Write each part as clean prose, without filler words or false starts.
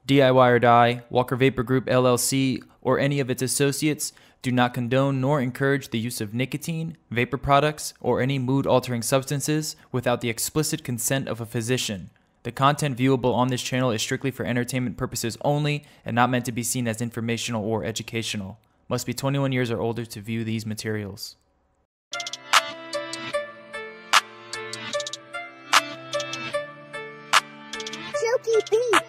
DIY or Die, Walker Vapor Group LLC, or any of its associates do not condone nor encourage the use of nicotine, vapor products, or any mood-altering substances without the explicit consent of a physician. The content viewable on this channel is strictly for entertainment purposes only and not meant to be seen as informational or educational. Must be 21 years or older to view these materials. Silky beat.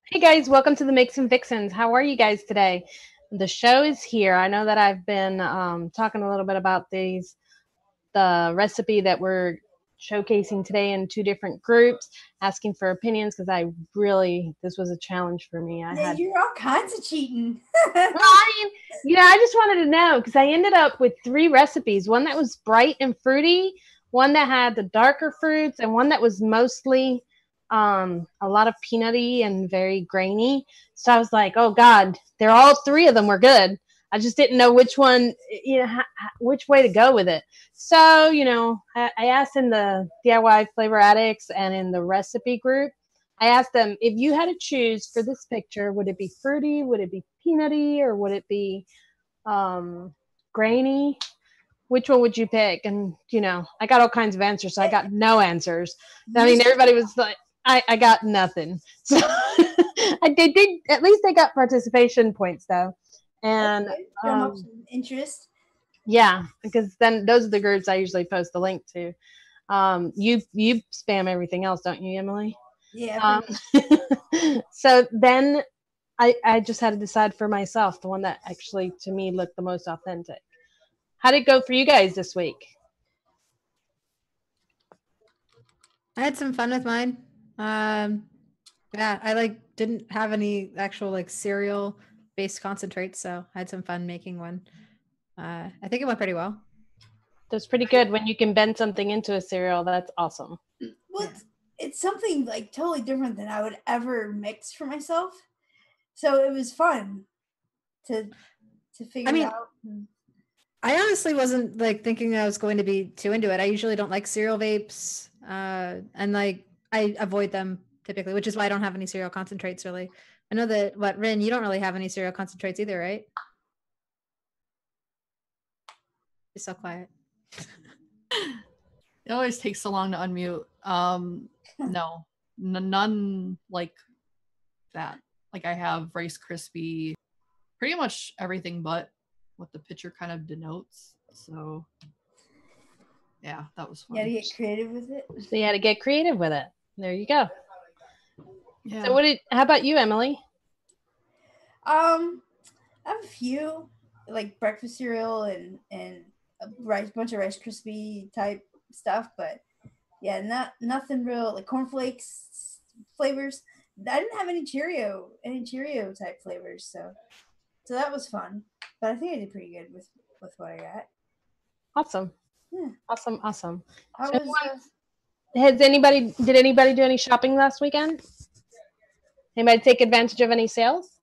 Hey guys, welcome to the MIXINVIXENS. How are you guys today? The show is here. I know that I've been talking a little bit about the recipe that we're showcasing today in two different groups, asking for opinions because this was a challenge for me. You're all kinds of cheating. I just wanted to know because I ended up with three recipes, one that was bright and fruity, one that had the darker fruits, and one that was mostly a lot of peanutty and very grainy. So I was like, oh God, all three of them were good. I just didn't know which one, which way to go with it. So, I asked in the DIY Flavor Addicts and in the recipe group, I asked them, if you had to choose for this picture, would it be fruity, would it be peanutty, or would it be grainy? Which one would you pick? And, I got all kinds of answers, so I got no answers. I mean, everybody was like, I got nothing. So they did, at least they got participation points though. And interest. Yeah, because then those are the groups I usually post the link to. You spam everything else, don't you, Emily? Yeah. So then I just had to decide for myself the one that actually to me looked the most authentic. How did it go for you guys this week? I had some fun with mine. Yeah, I didn't have any actual cereal based concentrates, so I had some fun making one. I think it went pretty well. That's pretty good when you can bend something into a cereal. That's awesome. Well, it's something totally different than I would ever mix for myself. So it was fun to figure it out. I honestly wasn't thinking I was going to be too into it. I usually don't like cereal vapes, and I avoid them typically, which is why I don't have any cereal concentrates really. I know that Rin, you don't really have any cereal concentrates either, right? You're so quiet. It always takes so long to unmute. No, none like that. I have Rice Krispie, pretty much everything but what the picture kind of denotes. So yeah, that was fun. You had to get creative with it. So you had to get creative with it. There you go. Yeah. So how about you, Emily? I have a few breakfast cereal and a bunch of Rice Krispie type stuff, but yeah, nothing real cornflakes flavors. I didn't have any Cheerio type flavors, so that was fun. But I think I did pretty good with what I got. Awesome. Yeah. Awesome. Did anybody do any shopping last weekend? Anybody take advantage of any sales?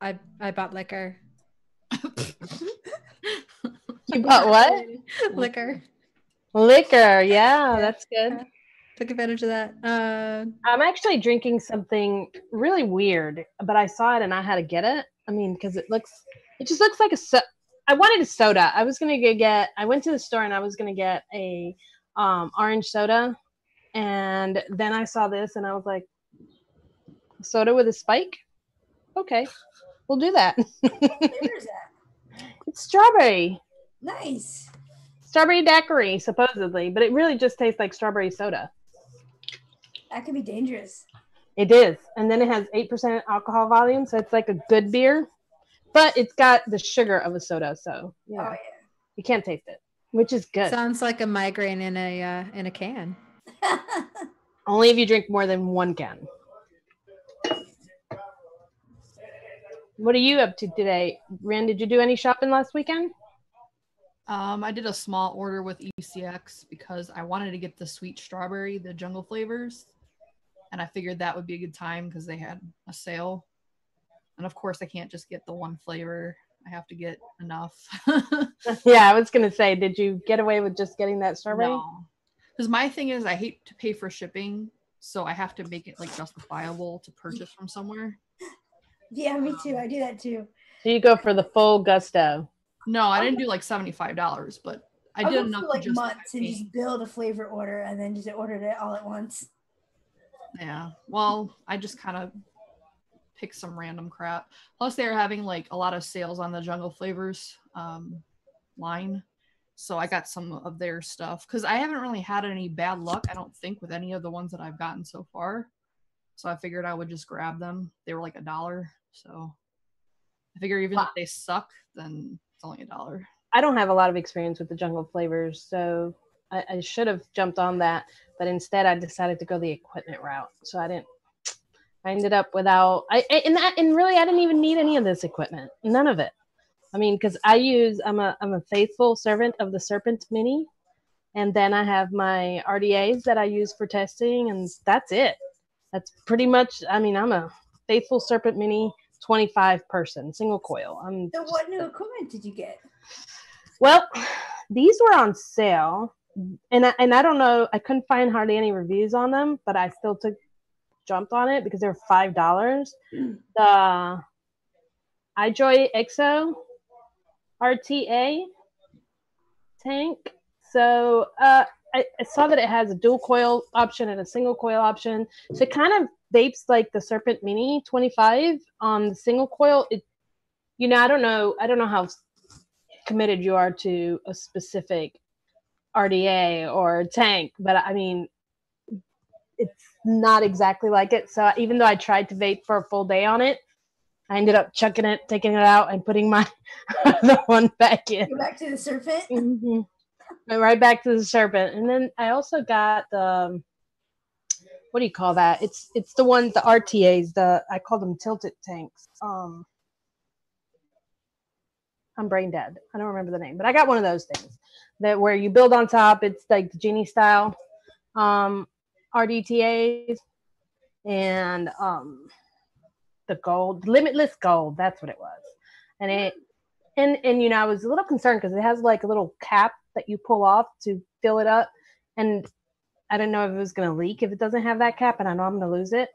I bought liquor. You bought what? Liquor. Yeah, that's good. Took advantage of that. I'm actually drinking something really weird, but I saw it and I had to get it. I mean, because it just looks like I wanted a soda. I went to the store and I was gonna get a orange soda, and then I saw this and I was like, soda with a spike? Okay, we'll do that. what flavor is that? It's strawberry. Nice. Strawberry daiquiri, supposedly, but it really just tastes like strawberry soda. That could be dangerous. It is. And then it has 8% alcohol volume, so it's like a good beer. But it's got the sugar of a soda, so you can't taste it, which is good. Sounds like a migraine in a can. Only if you drink more than one can. What are you up to today? Ren, did you do any shopping last weekend? I did a small order with E-cig because I wanted to get the sweet strawberry, the jungle flavors. And I figured that would be a good time because they had a sale. And of course, I can't just get the one flavor. I have to get enough. Yeah, I was going to say, did you get away with just getting that strawberry? No. Because my thing is I hate to pay for shipping. So I have to make it like justifiable to purchase from somewhere. Yeah, me too. I do that too. So you go for the full gusto. No, I didn't do like $75, but I did enough for like to months and just build a flavor order and then just ordered it all at once. Yeah. Well, I just kind of picked some random crap. Plus, they were having like a lot of sales on the Jungle Flavors line. So I got some of their stuff because I haven't really had any bad luck, I don't think, with any of the ones that I've gotten so far. So I figured I would just grab them. They were like $1. So I figure even if they suck, then it's only $1. I don't have a lot of experience with the Jungle Flavors, so I should have jumped on that, but instead I decided to go the equipment route. So I ended up without, and really I didn't even need any of this equipment, none of it. I mean, because I'm a faithful servant of the Serpent Mini, and then I have my RDAs that I use for testing, and that's it. That's pretty much, I mean, I'm a faithful Serpent Mini 25 person, single coil. So what new equipment did you get? Well, these were on sale, and I don't know, I couldn't find hardly any reviews on them, but I still jumped on it because they were $5. The iJoy EXO RTA tank. So I saw that it has a dual coil option and a single coil option. So it kind of vapes like the Serpent Mini 25 on the single coil. I don't know how committed you are to a specific RDA or tank, but I mean, it's not exactly like it. So even though I tried to vape for a full day on it, I ended up chucking it, taking it out, and putting my other one back in. Go back to the Serpent? Mm-hmm. Went right back to the Serpent. And then I also got the, what do you call that? It's the ones, the RTAs, I call them tilted tanks. I'm brain dead. I don't remember the name, but I got one of those things that where you build on top. It's like the Genie style RDTAs and the gold, limitless gold. That's what it was. And I was a little concerned because it has like a little cap that you pull off to fill it up. And I didn't know if it was going to leak if it doesn't have that cap, and I know I'm going to lose it.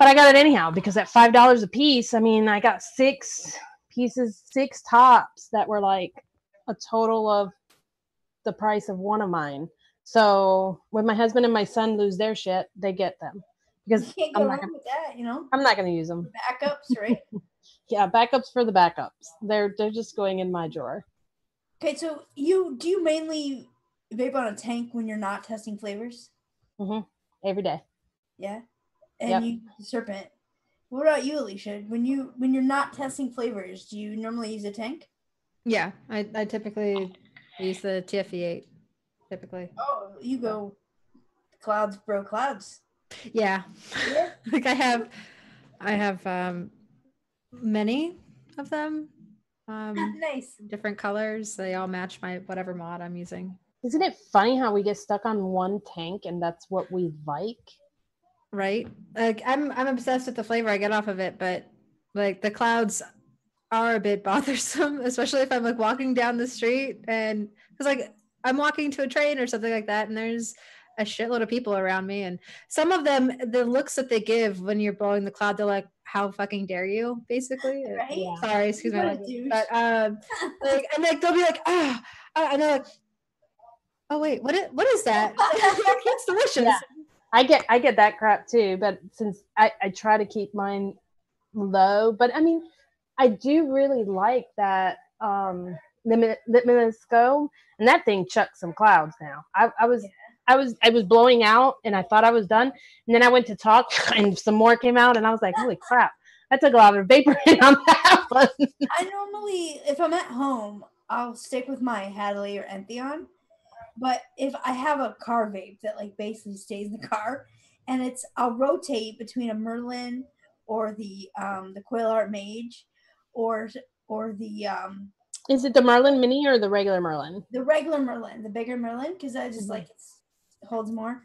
But I got it anyhow because at $5 a piece, I mean, I got 6 pieces, 6 tops that were like a total of the price of one of mine. So when my husband and my son lose their shit, they get them. Because you can't go wrong with that, I'm not going to use them. Backups, right? Yeah, backups for the backups. They're just going in my drawer. Okay, so do you mainly vape on a tank when you're not testing flavors? Mm-hmm. Every day. Yeah, and you Serpent. What about you, Alicia? When you're not testing flavors, do you normally use a tank? Yeah, I typically use the TFE8. Typically. Oh, you go clouds, bro, clouds. Yeah. Like I have many of them. Nice. Different colors. They all match my whatever mod I'm using. Isn't it funny how we get stuck on one tank and that's what we like? Right? Like I'm obsessed with the flavor I get off of it, but like the clouds are a bit bothersome, especially if I'm like walking down the street and because like I'm walking to a train or something like that and there's a shitload of people around me, and some of them, the looks that they give when you're blowing the cloud, they're like, how fucking dare you, basically. Right? Yeah. Sorry, excuse me, but like, and like they'll be like, and they're like, oh wait, what is that? It's delicious. Yeah. I get that crap too, but since I try to keep mine low, but I mean, I do really like that limitless scope, and that thing chucks some clouds now. I was blowing out and I thought I was done. And then I went to talk and some more came out and I was like, holy crap, that took a lot of vapor in on that one. I normally, if I'm at home, I'll stick with my Hadley or Entheon. But if I have a car vape that like basically stays in the car and I'll rotate between a Merlin or the Coil Art Mage, or the Is it the Merlin Mini or the regular Merlin? the regular Merlin, the bigger Merlin, because I just like it holds more,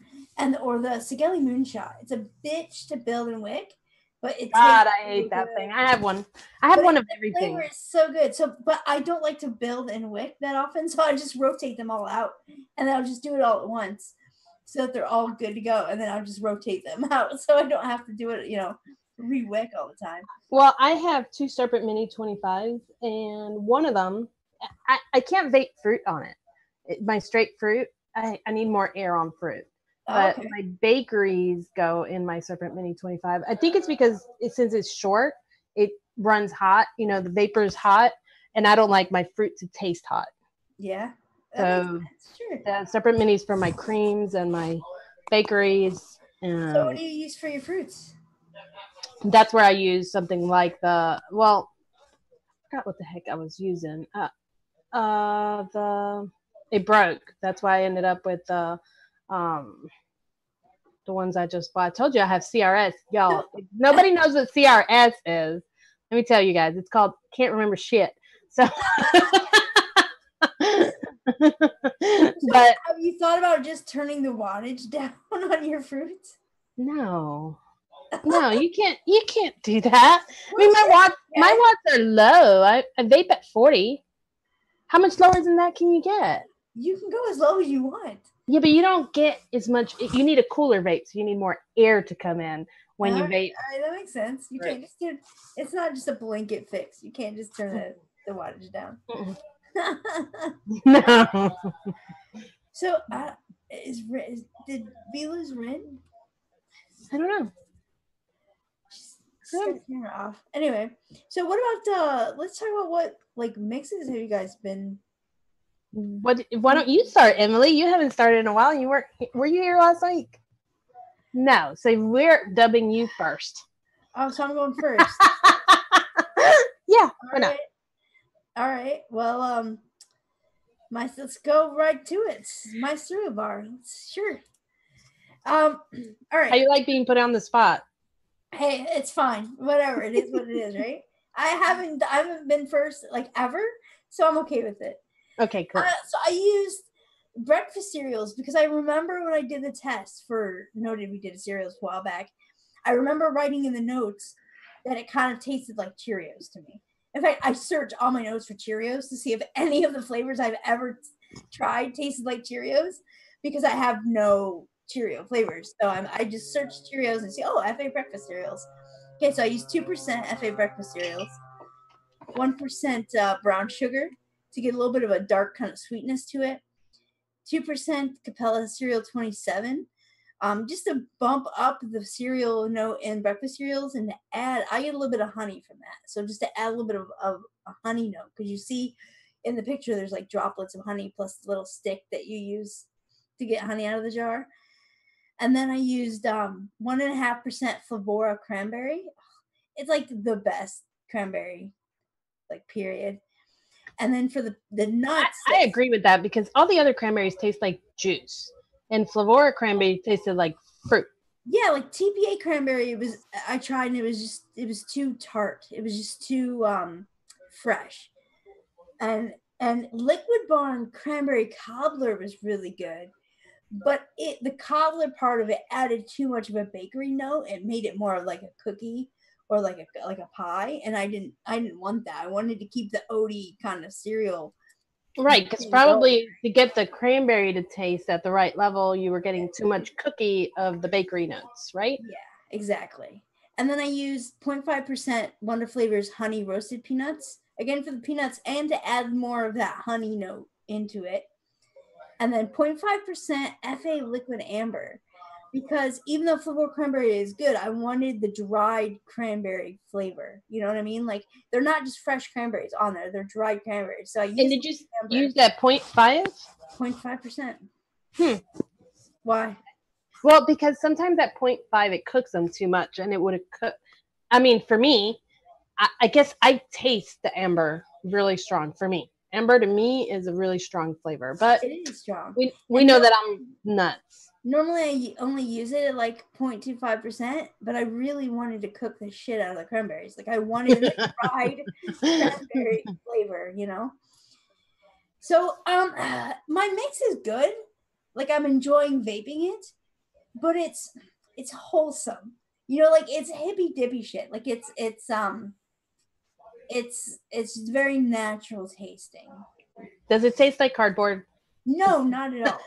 or the Sigelli Moonshot. It's a bitch to build and wick, but it God, tastes I hate so that good. thing. I have one. I have one of The everything. flavor is so good. So, but I don't like to build and wick that often, so I just rotate them all out, and then I'll just do it all at once, so that they're all good to go, and then I'll just rotate them out, so I don't have to do it, re-wick all the time. Well, I have 2 Serpent Mini 25s, and one of them, I can't vape fruit on it. My straight fruit, I need more air on fruit. But Okay. my bakeries go in my Serpent Mini 25. I think it's because since it's short, it runs hot. The vapor's hot, and I don't like my fruit to taste hot. Yeah. So Sure. the Serpent Minis for my creams and my bakeries. So what do you use for your fruits? That's where I use something like I forgot what the heck I was using. It broke. That's why I ended up with the ones I just bought. I told you I have CRS. Y'all, if nobody knows what CRS is, let me tell you guys. It's called can't remember shit. So but have you thought about just turning the wattage down on your fruits? no, you can't do that. I mean, my watts are low. I vape at 40. How much lower than that can you get? You can go as low as you want. Yeah, but you don't get as much. You need a cooler vape, so you need more air to come in when you vape. All right, that makes sense. You can't just do. It's not just a blanket fix. You can't just turn the wattage down. No. So, did V lose Rin? I don't know. Just got the camera off. Anyway, so what about let's talk about what mixes have you guys been? Why don't you start, Emily? You haven't started in a while. Were you here last week? No, so we're dubbing you first. Oh, so I'm going first. Yeah, why not? All right. Well, let's go right to it. My cereal bar. Sure. All right. How you like being put on the spot? Hey, it's fine. Whatever. It is what it is, right? I haven't been first ever, so I'm okay with it. Okay, cool. So I used breakfast cereals because I remember when I did the test for noted we did cereals a while back. I remember writing in the notes that it kind of tasted like Cheerios to me. In fact, I searched all my notes for Cheerios to see if any of the flavors I've ever tried tasted like Cheerios because I have no Cheerio flavors. So I just searched Cheerios and see, FA breakfast cereals. Okay, so I used 2% FA breakfast cereals, 1% brown sugar to get a little bit of a dark kind of sweetness to it, 2% Capella Cereal 27, just to bump up the cereal note in breakfast cereals, and I get a little bit of honey from that. So just to add a little bit of a honey note, because you see in the picture there's droplets of honey plus the little stick that you use to get honey out of the jar. And then I used 1.5% Flavora cranberry. It's the best cranberry, period. And then for the nuts, I agree with that because all the other cranberries taste like juice, and Flavora cranberry tasted like fruit. Yeah, TPA cranberry. I tried and it was too tart. It was just too fresh. And Liquid Barn cranberry cobbler was really good, but the cobbler part of it added too much of a bakery note. It made it more like a cookie or like a pie, and I didn't want that. I wanted to keep the oaty kind of cereal. Right, because probably to get the cranberry to taste at the right level, you were getting too much cookie of the bakery notes, right? Yeah, exactly. And then I used 0.5% Wonder Flavors honey roasted peanuts, again for the peanuts and to add more of that honey note into it. And then 0.5% FA liquid amber, because even though Flavor cranberry is good, I wanted the dried cranberry flavor. You know what I mean? They're not just fresh cranberries on there; they're dried cranberries. So I used. And did you use that 0.5? 0.5%. Why? Well, because sometimes at 0.5 it cooks them too much, and it would have cooked. I mean, for me, I guess I taste the amber really strong. For me, amber to me is a really strong flavor, but it is strong. We know that I'm nuts. Normally I only use it at like 0.25%, but I really wanted to cook the shit out of the cranberries. Like I wanted a fried cranberry flavor, you know? So my mix is good. Like I'm enjoying vaping it, but it's wholesome. You know, like it's hippy dippy shit. Like it's very natural tasting. Does it taste like cardboard? No, not at all.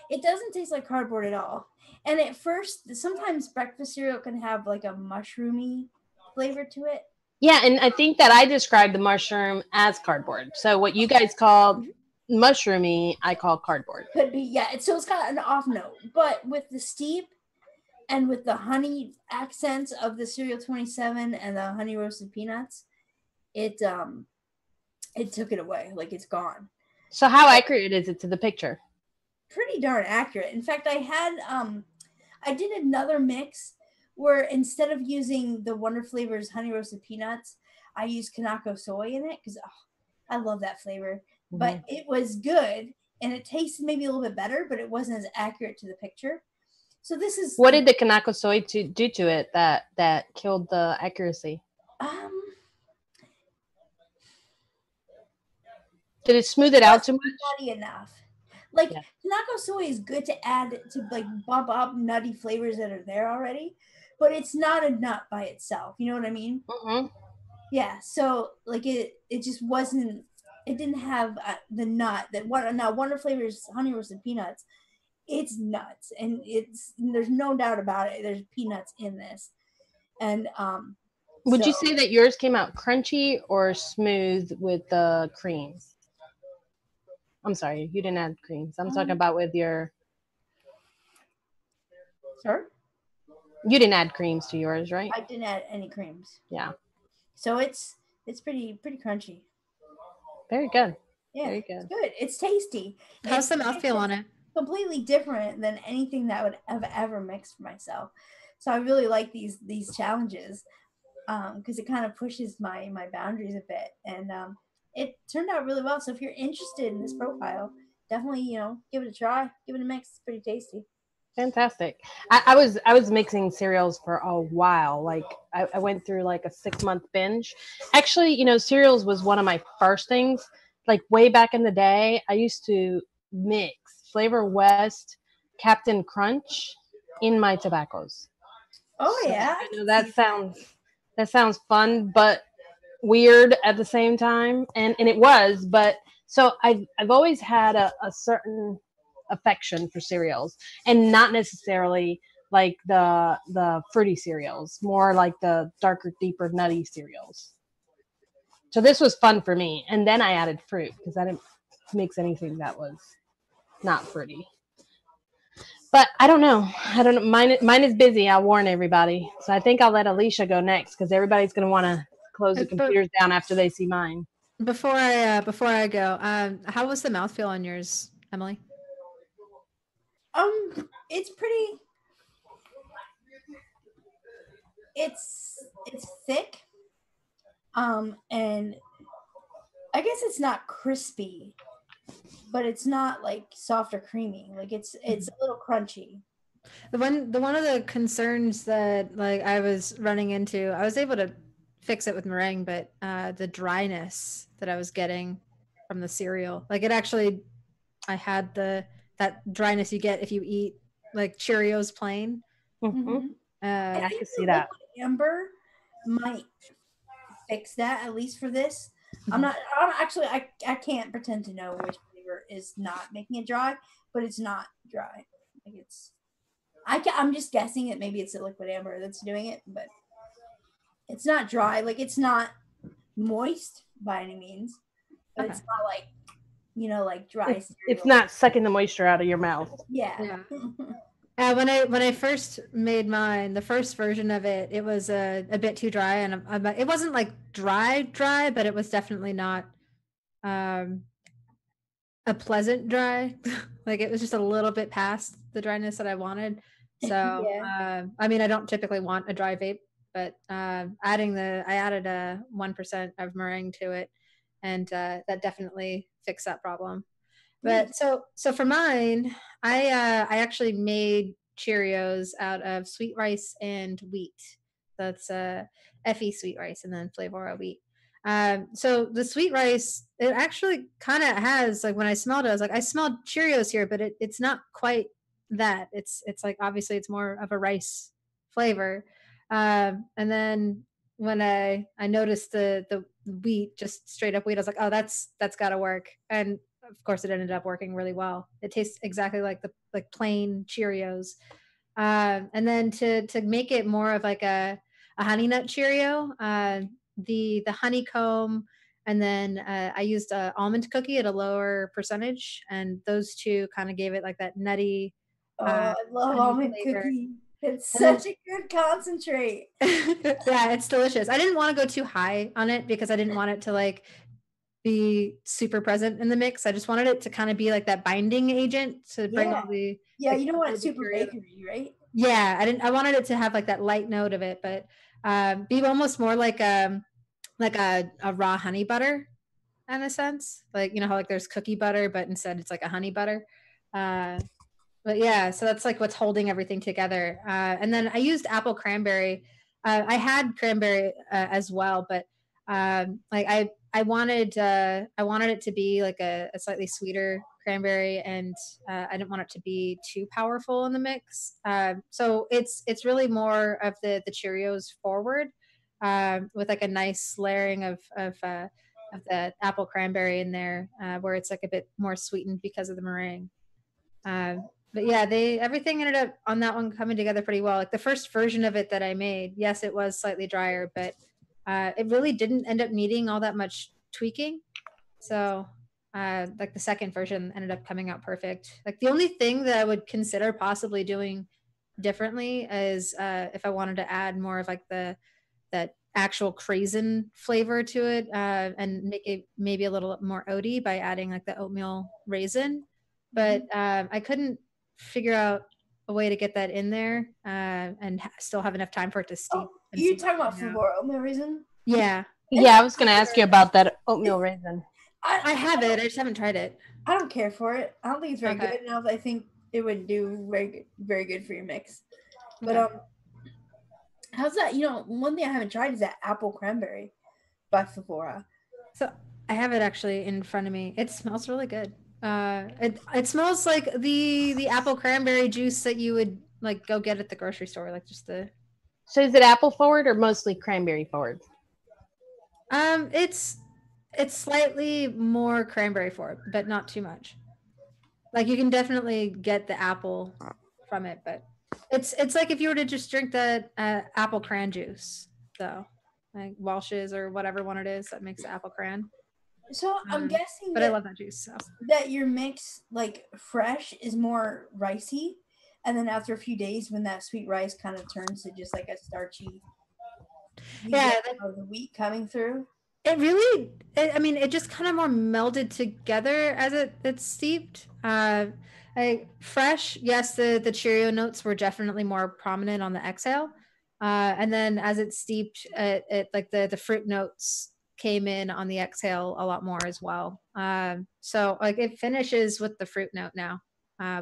It doesn't taste like cardboard at all. And at first, sometimes breakfast cereal can have like a mushroomy flavor to it. Yeah, and I think that I described the mushroom as cardboard. So what you guys call mushroomy, I call cardboard. Could be, yeah. So it's got an off note, but with the steep and with the honey accents of the Cereal 27 and the honey roasted peanuts, it took it away. Like it's gone. So how accurate is it to the picture? Pretty darn accurate. In fact, I did another mix where instead of using the Wonder Flavors honey roasted peanuts, I used Kanako soy in it because I love that flavor. Mm-hmm. But it was good and it tasted maybe a little bit better, but it wasn't as accurate to the picture. So this is what did the Kanako soy do to it that killed the accuracy? Did it smooth it out too much? Nutty enough. Like Kanako soy is good to add to like bump up nutty flavors that are there already, but it's not a nut by itself. You know what I mean? Mm-hmm. Yeah. So like it just wasn't. It didn't have the nut that Wonder Flavors honey roasted peanuts. It's nuts, and there's no doubt about it. There's peanuts in this, and Would you say that yours came out crunchy or smooth with the creams? I'm sorry, you didn't add creams. I'm talking about with your. Sure. You didn't add creams to yours, right? I didn't add any creams. Yeah. So it's pretty crunchy. Very good. Yeah, very good. It's good. It's tasty. How's the mouthfeel on it? Completely different than anything that I would have ever mixed for myself. So I really like these challenges because it kind of pushes my boundaries a bit, and it turned out really well. So if you're interested in this profile, definitely give it a try, give it a mix. It's pretty tasty. Fantastic. I was mixing cereals for a while. Like I went through like a 6-month binge. Actually, cereals was one of my first things. Like way back in the day, I used to mix Flavor West, Captain Crunch in my tobaccos. Oh so, yeah. That sounds fun, but weird at the same time. And it was, but so I've always had a certain affection for cereals, and not necessarily like the fruity cereals, more like the darker, deeper, nutty cereals. So this was fun for me. And then I added fruit because I didn't mix anything that was not fruity. But I don't know. Mine is busy. I'll warn everybody. So I think I'll let Alicia go next because everybody's going to want to close the computers down after they see mine. Before I go, how was the mouthfeel on yours, Emily? It's pretty. It's thick. And I guess it's not crispy, but it's not like soft or creamy. Like it's a little crunchy. The one of the concerns that like I was running into, I was able to fix it with meringue, but the dryness that I was getting from the cereal, like it actually, I had that dryness you get if you eat like Cheerios plain. Mm-hmm. I can see that. Amber might fix that, at least for this. I can't pretend to know which flavor is not making it dry, but it's not dry. Like I'm just guessing that maybe it's a liquid amber that's doing it, but it's not dry. Like it's not moist by any means, but it's not like like dry cereal. It's not sucking the moisture out of your mouth. Yeah. When I first made mine, the first version of it, it was a bit too dry, and it wasn't like dry, but it was definitely not a pleasant dry. Like it was just a little bit past the dryness that I wanted. So I mean, I don't typically want a dry vape, but I added a 1% of meringue to it, and that definitely fixed that problem. But so for mine, I actually made Cheerios out of sweet rice and wheat. That's FE sweet rice and then Flavora wheat. So the sweet rice, it actually kind of has, like, when I smelled it, I was like, I smelled Cheerios here, but it's not quite that. It's like, obviously it's more of a rice flavor. And then when I noticed the wheat, just straight up wheat, I was like, oh, that's got to work. And of course, it ended up working really well. It tastes exactly like the plain Cheerios. And then to make it more of like a honey nut Cheerio, the honeycomb, and then I used a almond cookie at a lower percentage, and those two kind of gave it like that nutty. I love almond cookie. It's such a good concentrate. Yeah, it's delicious. I didn't want to go too high on it because I didn't want it to like be super present in the mix. I just wanted it to kind of be like that binding agent to bring all the like, you don't want it super bakery, right? Yeah, I wanted it to have like that light note of it, but be almost more like a raw honey butter in a sense. Like, you know how like there's cookie butter, but instead it's like a honey butter. But yeah, so that's like what's holding everything together. And then I used apple cranberry. I had cranberry as well, but like I wanted it to be like a slightly sweeter cranberry, and I didn't want it to be too powerful in the mix. So it's really more of the Cheerios forward, with like a nice layering of the apple cranberry in there, where it's like a bit more sweetened because of the meringue. But yeah, everything ended up on that one coming together pretty well. Like the first version of it that I made, yes, it was slightly drier, but it really didn't end up needing all that much tweaking. So like the second version ended up coming out perfect. Like the only thing that I would consider possibly doing differently is if I wanted to add more of like that actual craisin flavor to it, and make it maybe a little more oaty by adding like the oatmeal raisin. But I couldn't figure out a way to get that in there and still have enough time for it to steep. You're talking about Flavora oatmeal raisin? Yeah. Yeah, I was going to ask you about that oatmeal raisin. I have it. I just haven't tried it. I don't care for it. I don't think it's very good enough. I think it would do very good for your mix. But how's that? You know, one thing I haven't tried is that apple cranberry by Flavora. So I have it actually in front of me. It smells really good. It smells like the apple cranberry juice that you would like go get at the grocery store, like just the. So is it apple forward or mostly cranberry forward? It's slightly more cranberry forward, but not too much. Like you can definitely get the apple from it, but it's like if you were to just drink that apple cran juice, though, like Welch's or whatever one it is that makes the apple cran. So I'm guessing, but I love that juice. So. That your mix, like fresh, is more ricey, and then after a few days, when that sweet rice kind of turns to just like a starchy, the wheat coming through. It really, I mean, it just kind of more melded together as it's steeped. Fresh, yes, the Cheerio notes were definitely more prominent on the exhale, and then as it steeped, it like the fruit notes came in on the exhale a lot more as well. So like it finishes with the fruit note now,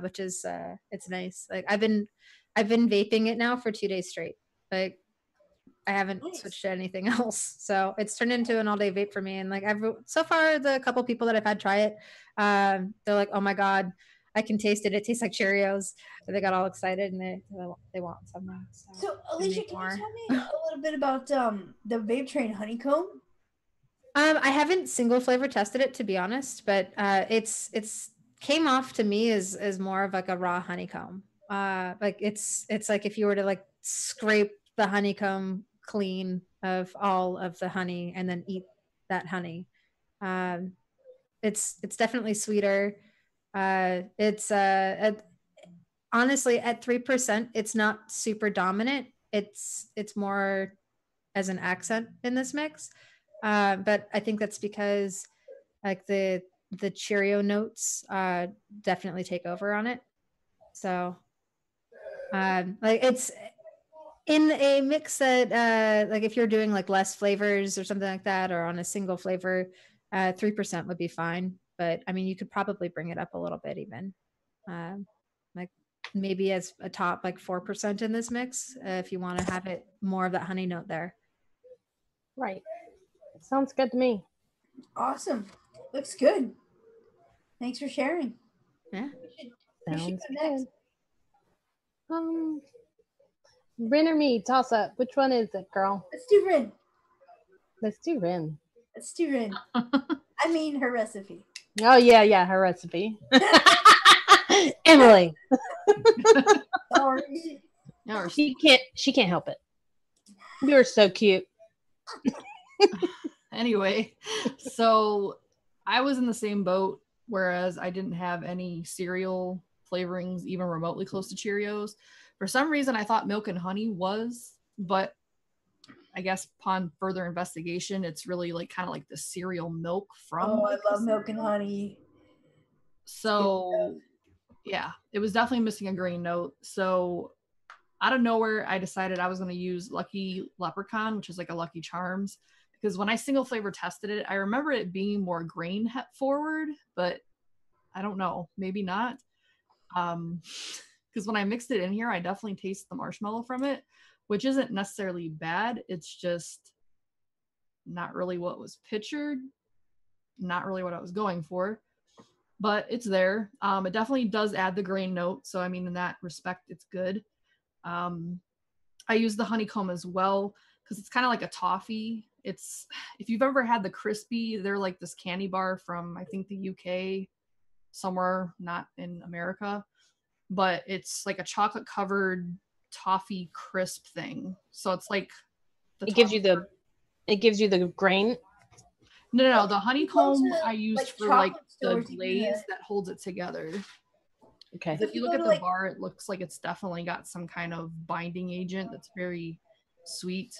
which is it's nice. Like I've been vaping it now for 2 days straight. Like I haven't switched to anything else, so it's turned into an all-day vape for me. And like so far, the couple people that I've had try it, they're like, "Oh my god, I can taste it! It tastes like Cheerios." So they got all excited and they want some now. So Alicia, can you tell me a little bit about the vape train honeycomb? I haven't single flavor tested it, to be honest, but it's came off to me as more of like a raw honeycomb. Like it's like if you were to like scrape the honeycomb clean of all of the honey and then eat that honey. It's definitely sweeter. It's honestly at 3%, it's not super dominant. It's more as an accent in this mix. But I think that's because like the Cheerio notes definitely take over on it. So like it's in a mix that like if you're doing like less flavors or something like that, or on a single flavor, 3% would be fine. but I mean, you could probably bring it up a little bit even. Like maybe as a top like 4% in this mix if you want to have it more of that honey note there. Right. Sounds good to me. Awesome. Looks good. Thanks for sharing. Yeah. We should Sounds go next. good. Rin or me, toss up. Which one is it, girl? Let's do Rin. Let's do Rin. Let's do Rin. I mean her recipe. Oh yeah, her recipe. Emily. Sorry. Yeah, She can't help it. You're so cute. anyway, so I was in the same boat, whereas I didn't have any cereal flavorings even remotely close to Cheerios. For some reason, I thought milk and honey was, but I guess upon further investigation, it's really like kind of like the cereal milk from. Oh, I love milk and honey. So yeah, it was definitely missing a grain note. So out of nowhere, I decided I was going to use Lucky Leprechaun, which is like a Lucky Charms, because when I single flavor tested it, I remember it being more grain forward, but I don't know, maybe not. Because when I mixed it in here, I definitely taste the marshmallow from it, which isn't necessarily bad. It's just not really what was pictured, not really what I was going for, but it's there. It definitely does add the grain note. So, I mean, in that respect, it's good. I use the honeycomb as well because it's kind of like a toffee. It's, if you've ever had the crispy, they're like this candy bar from, I think, the UK, somewhere not in America, but it's like a chocolate covered toffee crisp thing. So it's like it gives you the grain. No, the honeycomb I used like for like chocolate the stores, glaze that holds it together. Okay. If you look at the bar, it looks like it's definitely got some kind of binding agent that's very sweet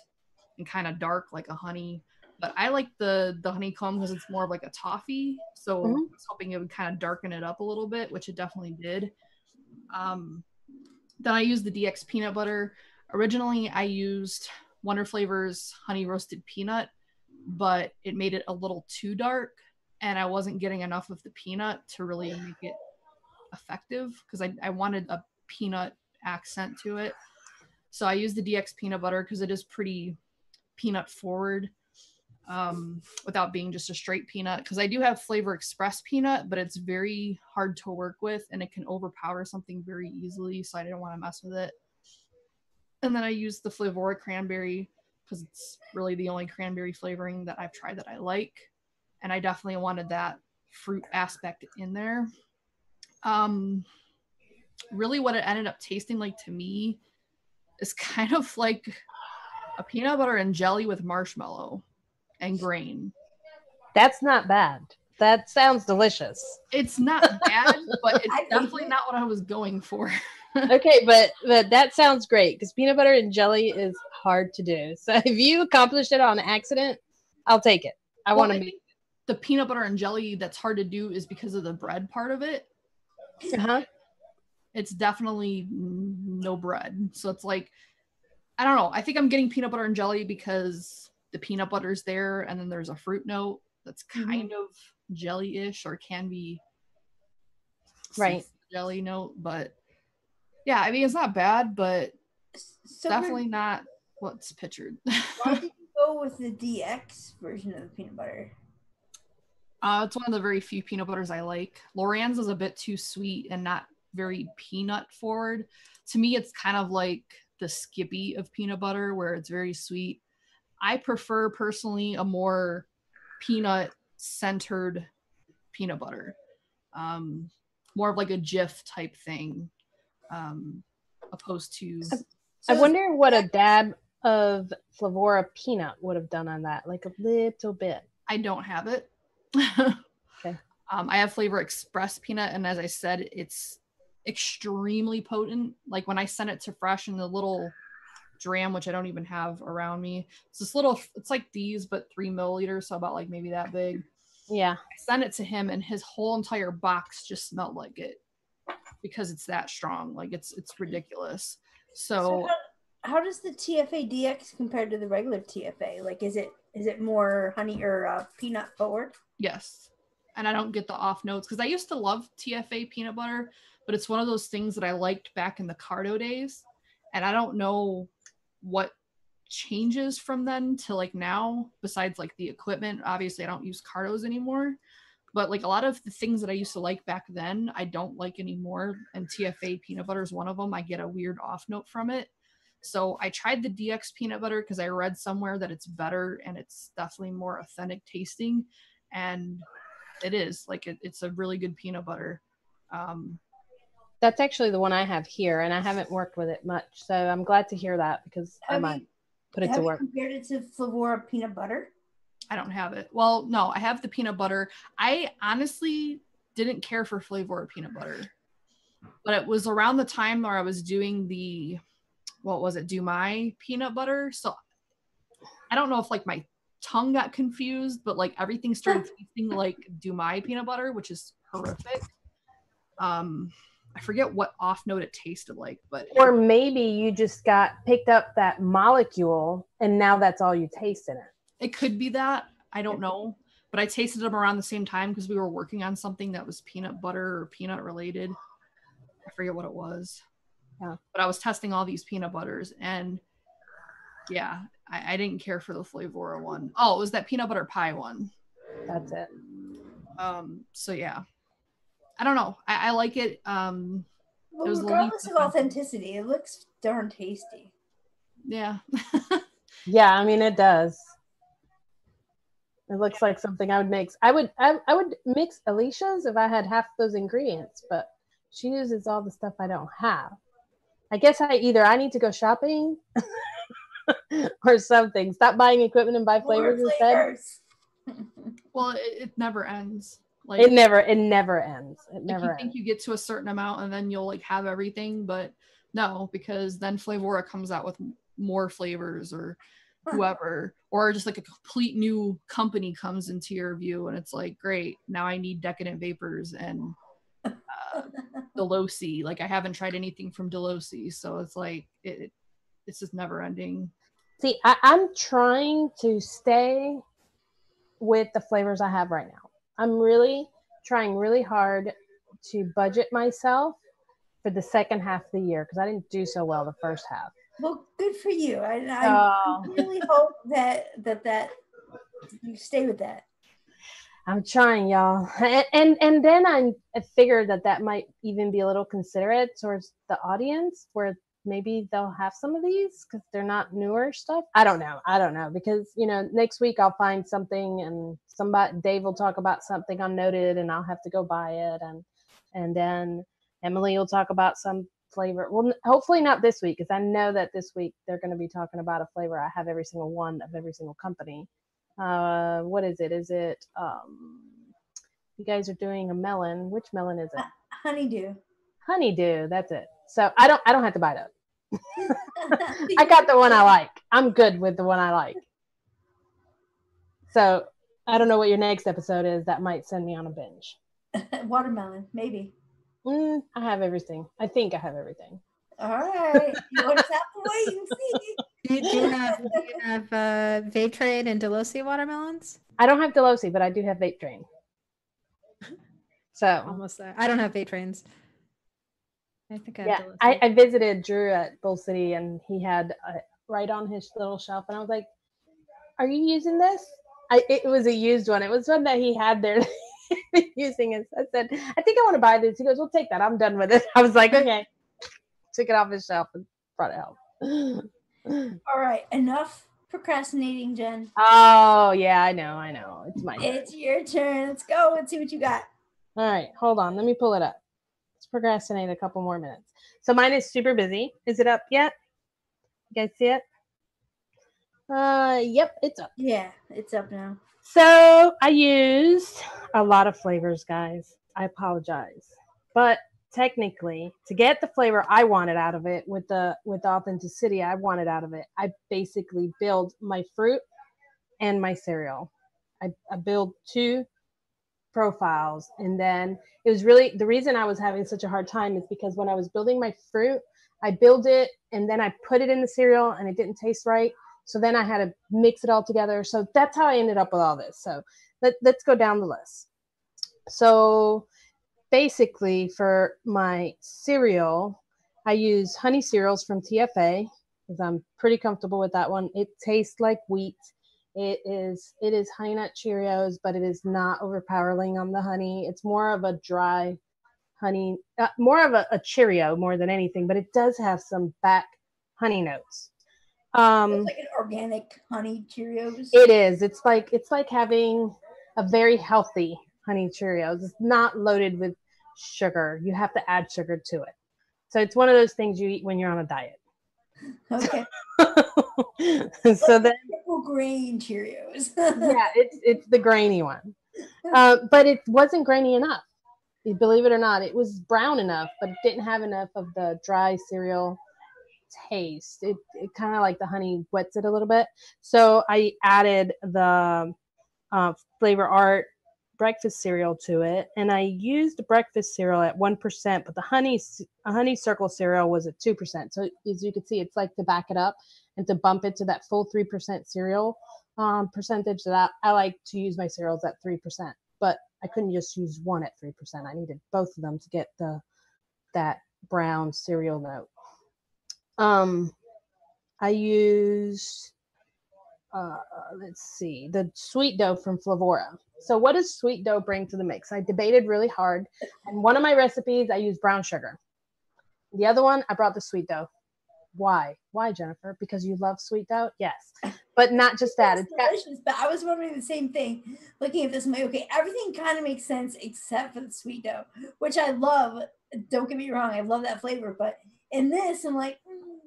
and kind of dark, like a honey. But I like the honeycomb because it's more of like a toffee. So I was hoping it would kind of darken it up a little bit, which it definitely did. Then I used the DX peanut butter. Originally, I used Wonder Flavors Honey Roasted Peanut, but it made it a little too dark, and I wasn't getting enough of the peanut to really make it effective because I wanted a peanut accent to it. So I used the DX peanut butter because it is pretty peanut forward without being just a straight peanut, because I do have Flavor Express peanut, but it's very hard to work with and it can overpower something very easily, so I didn't want to mess with it. And then I used the Flavora cranberry because it's really the only cranberry flavoring that I've tried that I like, and I definitely wanted that fruit aspect in there. Really what it ended up tasting like to me is kind of like a peanut butter and jelly with marshmallow and grain. That's not bad. That sounds delicious. It's not bad, but it's definitely not what I was going for. Okay, but that sounds great because peanut butter and jelly is hard to do. So if you accomplish it on accident, I'll take it. I want to make the peanut butter and jelly that's hard to do is because of the bread part of it. It's definitely no bread. So it's like, I don't know. I think I'm getting peanut butter and jelly because the peanut butter's there, and then there's a fruit note that's kind of jelly-ish, or can be right jelly note. But yeah, I mean, it's not bad, but definitely not what's pictured. Why did you go with the DX version of the peanut butter? It's one of the very few peanut butters I like. Loran's is a bit too sweet and not very peanut forward. To me, it's kind of like the Skippy of peanut butter, where it's very sweet. I prefer personally a more peanut centered peanut butter, more of like a Jif type thing, opposed to. I wonder what a dab of Flavora peanut would have done on that, like a little bit. I don't have it. Okay. I have Flavor Express peanut, and as I said, it's extremely potent. Like when I sent it to Fresh in the little dram, which I don't even have around me, it's this little, it's like these but 3 milliliters, so about like maybe that big. Yeah, I sent it to him and his whole entire box just smelled like it because it's that strong. Like it's ridiculous. So how does the TFA DX compare to the regular TFA? Like is it more honey or peanut forward? Yes. and I don't get the off notes because I used to love TFA peanut butter, but it's one of those things that I liked back in the Cardo days, and I don't know what changes from then to like now besides like the equipment. Obviously I don't use Cardos anymore, but like a lot of the things that I used to like back then I don't like anymore, and TFA peanut butter is one of them. I get a weird off note from it. So I tried the DX peanut butter because I read somewhere that it's better and it's definitely more authentic tasting, and it is like it's a really good peanut butter. That's actually the one I have here, and I haven't worked with it much, so I'm glad to hear that because I might put it to work. Have you compared it to Flavora peanut butter? I don't have it. Well, no, I have the peanut butter. I honestly didn't care for Flavora peanut butter, but it was around the time where I was doing the, what was it, Dumai peanut butter. So I don't know if like my tongue got confused, but like everything started tasting like Dumai peanut butter, which is horrific. I forget what off note it tasted like, but or maybe you just got picked up that molecule and now that's all you taste in it. It could be that. I don't know. But I tasted them around the same time because we were working on something that was peanut butter or peanut related. I forget what it was. Yeah. But I was testing all these peanut butters, and yeah, I didn't care for the Flavora one. Oh, it was that peanut butter pie one. That's it. So yeah. I don't know. I like it. Well, regardless of authenticity, it looks darn tasty. Yeah. Yeah, I mean it does. It looks like something I would mix. I would mix Alicia's if I had half those ingredients, but she uses all the stuff I don't have. I guess I need to go shopping or something. Stop buying equipment and buy flavors instead. Well, it never ends. Like it never ends. It like never you ends. think you get to a certain amount and then you'll like have everything, but no, because then Flavora comes out with more flavors or whoever, or just like a complete new company comes into your view and it's like, great, now I need Decadent Vapors and Delosi. Like I haven't tried anything from Delosi, so it's like it's just never ending. See, I'm trying to stay with the flavors I have right now. I'm really trying really hard to budget myself for the second half of the year because I didn't do so well the first half. Well, good for you. I really hope that you stay with that. I'm trying, y'all. And then I figured that might even be a little considerate towards the audience where maybe they'll have some of these because they're not newer stuff. I don't know because, you know, next week I'll find something and Dave will talk about something unnoted and I'll have to go buy it. And then Emily will talk about some flavor. Well, hopefully not this week because I know that this week they're going to be talking about a flavor I have every single one of every single company. What is it? Is it you guys are doing a melon? Which melon is it? Honeydew, that's it. So I don't have to buy that. I got the one I like. I'm good with the one I like. So I don't know what your next episode is. That might send me on a binge. Watermelon, maybe. I have everything. I think I have everything. All right. You'll just have to wait and see. Do you have Vape Train and Delosi watermelons? I don't have Delosi, but I do have Vape Train. So almost there. I don't have Vape Trains. I think I visited Drew at Bull City and he had right on his little shelf and I was like, are you using this? It was a used one. It was one that he had there using it. I said, I think I want to buy this. He goes, well, take that. I'm done with it. I was like, okay. Took it off his shelf and brought it home. All right. Enough procrastinating, Jen. Oh, yeah, I know. It's your turn. Let's go and see what you got. All right. Hold on. Let me pull it up. Let's procrastinate a couple more minutes. So mine is super busy. Is it up yet? You guys see it? Yep, it's up. Yeah, it's up now. So I used a lot of flavors, guys. I apologize. But technically, to get the flavor I wanted out of it with the authenticity I wanted out of it, I basically build my fruit and my cereal. I build two profiles, and then it was really the reason I was having such a hard time is because when I was building my fruit, I build it and then I put it in the cereal and it didn't taste right. So then I had to mix it all together. So that's how I ended up with all this. So let's go down the list. So basically for my cereal, I use honey cereals from TFA because I'm pretty comfortable with that one. It tastes like wheat. It is Honey Nut Cheerios, but it is not overpowering on the honey. It's more of a dry honey, more of a Cheerio more than anything, but it does have some back honey notes. It's like an organic honey Cheerios. It is. It's like having a very healthy honey Cheerios. It's not loaded with sugar. You have to add sugar to it. So it's one of those things you eat when you're on a diet. Okay. So then, triple grain Cheerios. yeah, it's the grainy one. But it wasn't grainy enough. Believe it or not, it was brown enough, but it didn't have enough of the dry cereal taste. It kind of like the honey wets it a little bit. So I added the Flavor Art breakfast cereal to it, and I used the breakfast cereal at 1%, but the honey circle cereal was at 2%. So as you can see, it's like to back it up and to bump it to that full 3% cereal percentage. That I like to use my cereals at 3%, but I couldn't just use one at 3%. I needed both of them to get that brown cereal note. I used let's see, the sweet dough from Flavora. So what does sweet dough bring to the mix? I debated really hard, and one of my recipes I used brown sugar. The other one I brought the sweet dough. Why, Jennifer? Because you love sweet dough? Yes, but not just that. It's delicious. But I was wondering the same thing. Looking at this, I'm like, okay, everything kind of makes sense except for the sweet dough, which I love. Don't get me wrong, I love that flavor. But in this, I'm like,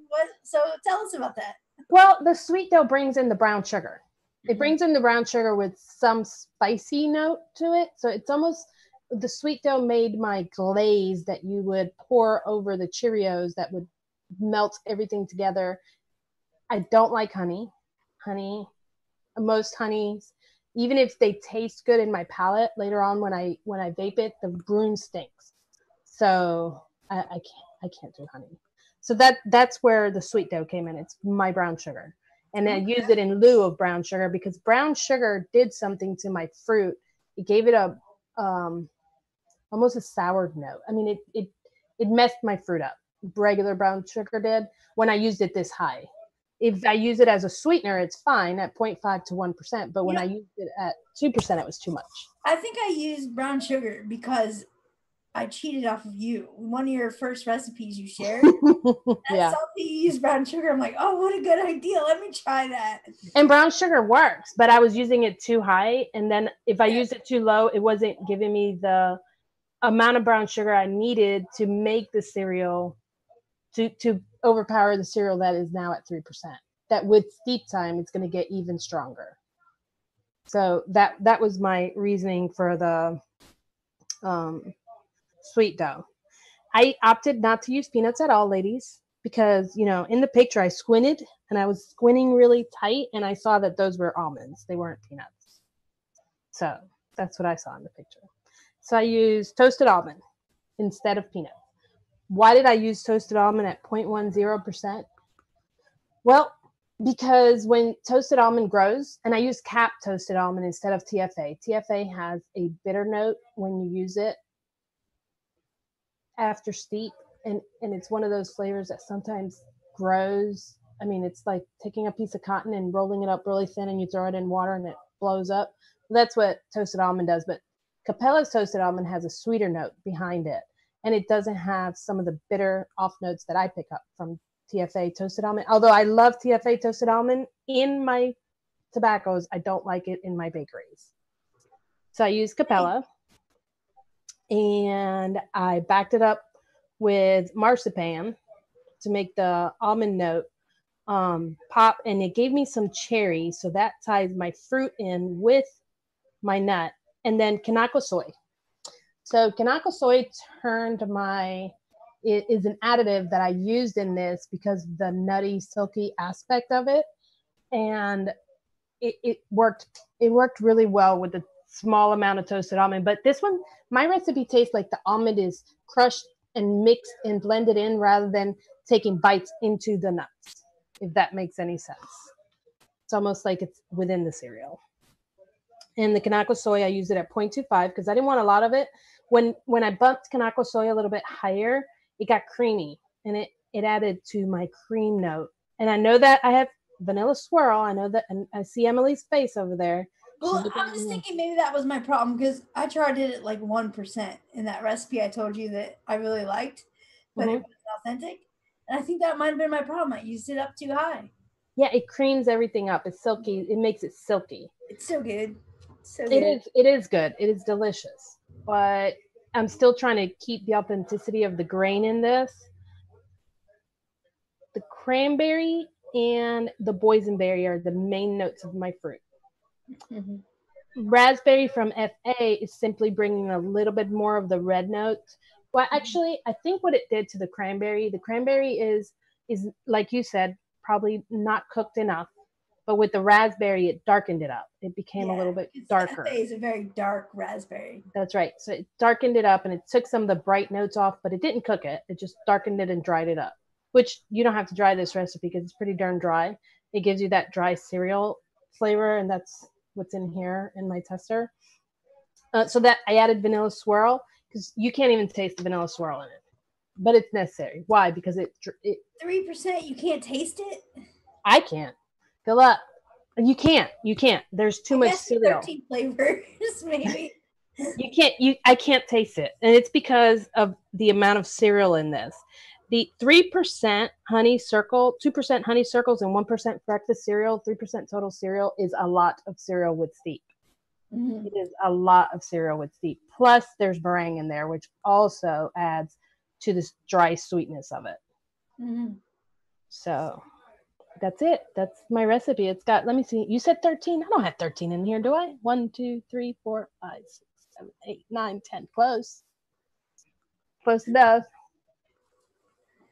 what? So tell us about that. Well, the sweet dough brings in the brown sugar. It brings in the brown sugar with some spicy note to it. So it's almost, the sweet dough made my glaze that you would pour over the Cheerios that would melt everything together. I don't like honey. Most honeys, even if they taste good in my palate, later on when I vape it, the broom stinks. So I can't do honey. So that's where the sweet dough came in. It's my brown sugar. And I used it in lieu of brown sugar because brown sugar did something to my fruit. It gave it a almost a sour note. I mean, it messed my fruit up. Regular brown sugar did when I used it this high. If I use it as a sweetener, it's fine at 0.5 to 1%. But when I used it at 2%, it was too much. I think I used brown sugar because I cheated off of you. One of your first recipes you shared. Yeah. Salty, you use brown sugar. I'm like, oh, what a good idea. Let me try that. And brown sugar works, but I was using it too high. And then if I used it too low, it wasn't giving me the amount of brown sugar I needed to make the cereal, to overpower the cereal that is now at 3%. That with steep time, it's going to get even stronger. So that was my reasoning for the sweet dough. I opted not to use peanuts at all, ladies, because, you know, in the picture I squinted and I was squinting really tight and I saw that those were almonds. They weren't peanuts. So that's what I saw in the picture. So I used toasted almond instead of peanut. Why did I use toasted almond at 0.10%? Well, because when toasted almond grows, and I use capped toasted almond instead of TFA. TFA has a bitter note when you use it after steep, and it's one of those flavors that sometimes grows. I mean, it's like taking a piece of cotton and rolling it up really thin and you throw it in water and it blows up. That's what toasted almond does. But Capella's toasted almond has a sweeter note behind it, and it doesn't have some of the bitter off notes that I pick up from TFA toasted almond. Although I love TFA toasted almond in my tobaccos, I don't like it in my bakeries. So I use Capella, and I backed it up with marzipan to make the almond note pop, and it gave me some cherry, so that ties my fruit in with my nut. And then Kanako soy. So Kanako soy is an additive that I used in this because of the nutty, silky aspect of it, and it worked really well with the small amount of toasted almond. But this one, my recipe tastes like the almond is crushed and mixed and blended in rather than taking bites into the nuts, if that makes any sense. It's almost like it's within the cereal. And the Kanako soy, I used it at 0.25 because I didn't want a lot of it. When I bumped Kanako soy a little bit higher, it got creamy, and it added to my cream note. And I know that I have vanilla swirl. I know that, and I see Emily's face over there. Well, I'm just thinking maybe that was my problem because I tried it at like 1% in that recipe I told you that I really liked, but it wasn't authentic. And I think that might have been my problem. I used it up too high. Yeah, it creams everything up. It's silky. It makes it silky. It's so good. So good. It is good. It is delicious. But I'm still trying to keep the authenticity of the grain in this. The cranberry and the boysenberry are the main notes of my fruit. Raspberry from FA is simply bringing a little bit more of the red notes. Well, actually, I think what it did to the cranberry is like you said, probably not cooked enough. But with the raspberry, it darkened it up. It became a little bit darker. FA is a very dark raspberry. That's right. So it darkened it up, and it took some of the bright notes off, but it didn't cook it. It just darkened it and dried it up, which you don't have to dry this recipe because it's pretty darn dry. It gives you that dry cereal flavor, and that's what's in here in my tester. So that I added vanilla swirl because you can't even taste the vanilla swirl in it, but it's necessary. Why? Because it 3%. You can't taste it. I can't. Fill up. You can't. There's too much cereal. 13 flavors, maybe. I can't taste it. And it's because of the amount of cereal in this. The 3% honey circle, 2% honey circles, and 1% breakfast cereal, 3% total cereal is a lot of cereal with steep. It is a lot of cereal with steep. Plus, there's meringue in there, which also adds to this dry sweetness of it. So that's it. That's my recipe. It's got, let me see. You said 13. I don't have 13 in here, do I? 1, 2, 3, 4, 5, 6, 7, 8, 9, 10. Close. Close enough.